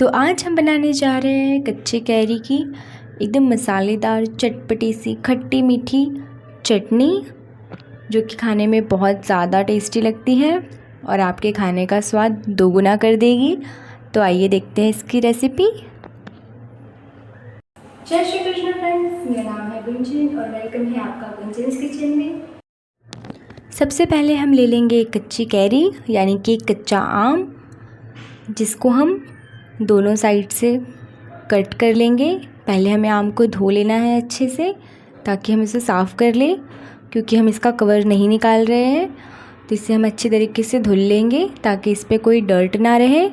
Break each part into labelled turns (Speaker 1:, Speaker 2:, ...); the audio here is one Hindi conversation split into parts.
Speaker 1: तो आज हम बनाने जा रहे हैं कच्चे कैरी की एकदम मसालेदार चटपटी सी खट्टी मीठी चटनी, जो कि खाने में बहुत ज़्यादा टेस्टी लगती है और आपके खाने का स्वाद दोगुना कर देगी। तो आइए देखते हैं इसकी रेसिपी। जय श्री कृष्ण फ्रेंड्स, मेरा नाम है गुंजन और वेलकम है आपका गुंजन्स किचन में। सबसे पहले हम ले लेंगे एक कच्ची कैरी यानी कि एक कच्चा आम, जिसको हम दोनों साइड से कट कर लेंगे। पहले हमें आम को धो लेना है अच्छे से, ताकि हम इसे साफ़ कर लें, क्योंकि हम इसका कवर नहीं निकाल रहे हैं। तो इसे हम अच्छे तरीके से धुल लेंगे ताकि इस पर कोई डर्ट ना रहे।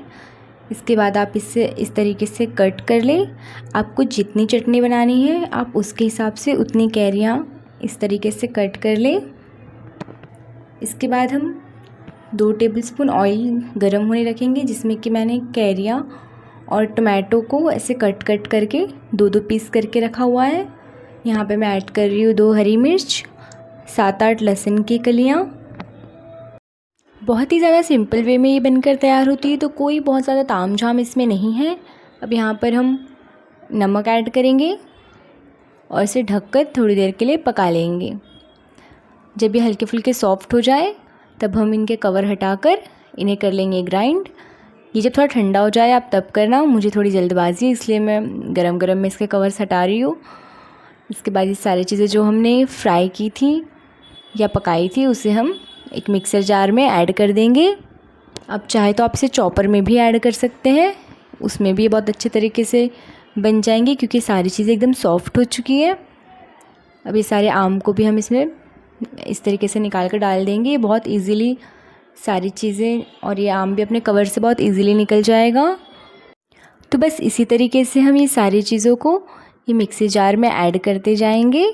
Speaker 1: इसके बाद आप इसे इस तरीके से कट कर लें। आपको जितनी चटनी बनानी है आप उसके हिसाब से उतनी कैरियाँ इस तरीके से कट कर लें। इसके बाद हम 2 टेबलस्पून ऑयल गरम होने रखेंगे, जिसमें कि मैंने कैरियाँ और टमाटो को ऐसे कट करके 2-2 पीस करके रखा हुआ है। यहाँ पे मैं ऐड कर रही हूँ 2 हरी मिर्च, 7-8 लहसुन की कलियाँ। बहुत ही ज़्यादा सिंपल वे में ये बनकर तैयार होती है, तो कोई बहुत ज़्यादा तामझाम इसमें नहीं है। अब यहाँ पर हम नमक ऐड करेंगे और इसे ढककर थोड़ी देर के लिए पका लेंगे। जब ये हल्के फुल्के सॉफ्ट हो जाए तब हम इनके कवर हटाकर इन्हें कर लेंगे ग्राइंड। ये जब थोड़ा ठंडा हो जाए आप तब करना, मुझे थोड़ी जल्दबाजी है इसलिए मैं गरम गरम में इसके कवर्स हटा रही हूँ। इसके बाद ये सारी चीज़ें जो हमने फ्राई की थी या पकाई थी उसे हम एक मिक्सर जार में ऐड कर देंगे। आप चाहे तो आप इसे चॉपर में भी ऐड कर सकते हैं, उसमें भी ये बहुत अच्छे तरीके से बन जाएंगे, क्योंकि सारी चीज़ें एकदम सॉफ्ट हो चुकी है। अब ये सारे आम को भी हम इसमें इस तरीके से निकाल कर डाल देंगे। ये बहुत ईज़िली सारी चीज़ें और ये आम भी अपने कवर से बहुत इजीली निकल जाएगा। तो बस इसी तरीके से हम ये सारी चीज़ों को ये मिक्सी जार में ऐड करते जाएंगे।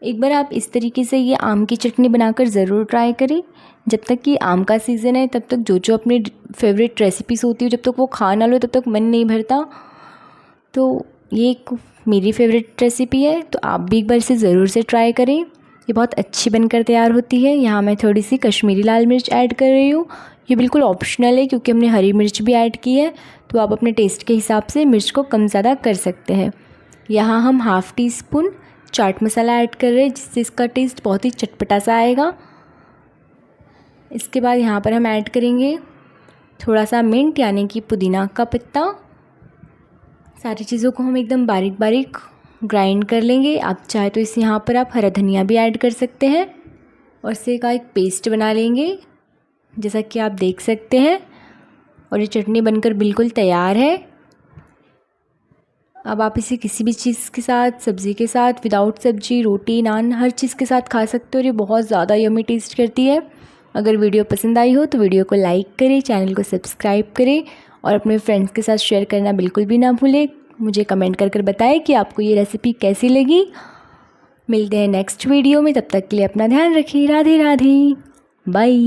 Speaker 1: एक बार आप इस तरीके से ये आम की चटनी बनाकर ज़रूर ट्राई करें। जब तक कि आम का सीज़न है तब तक जो अपनी फेवरेट रेसिपीज़ होती है, जब तक वो खा ना लो तब तक मन नहीं भरता। तो ये एक मेरी फेवरेट रेसिपी है, तो आप भी एक बार इसे ज़रूर से ट्राई करें। ये बहुत अच्छी बनकर तैयार होती है। यहाँ मैं थोड़ी सी कश्मीरी लाल मिर्च ऐड कर रही हूँ। ये बिल्कुल ऑप्शनल है, क्योंकि हमने हरी मिर्च भी ऐड की है, तो आप अपने टेस्ट के हिसाब से मिर्च को कम ज़्यादा कर सकते हैं। यहाँ हम 1/2 टीस्पून चाट मसाला ऐड कर रहे हैं, जिससे इसका टेस्ट बहुत ही चटपटा सा आएगा। इसके बाद यहाँ पर हम ऐड करेंगे थोड़ा सा मिंट यानी कि पुदीना का पत्ता। सारी चीज़ों को हम एकदम बारीक बारीक ग्राइंड कर लेंगे। आप चाहे तो इस यहाँ पर आप हरा धनिया भी ऐड कर सकते हैं और इसे का एक पेस्ट बना लेंगे, जैसा कि आप देख सकते हैं। और ये चटनी बनकर बिल्कुल तैयार है। अब आप इसे किसी भी चीज़ के साथ, सब्ज़ी के साथ, विदाउट सब्ज़ी, रोटी, नान, हर चीज़ के साथ खा सकते हो और ये बहुत ज़्यादा यम्मी टेस्ट करती है। अगर वीडियो पसंद आई हो तो वीडियो को लाइक करें, चैनल को सब्सक्राइब करें और अपने फ्रेंड्स के साथ शेयर करना बिल्कुल भी ना भूलें। मुझे कमेंट कर बताएं कि आपको ये रेसिपी कैसी लगी। मिलते हैं नेक्स्ट वीडियो में, तब तक के लिए अपना ध्यान रखिए। राधे राधे, बाय।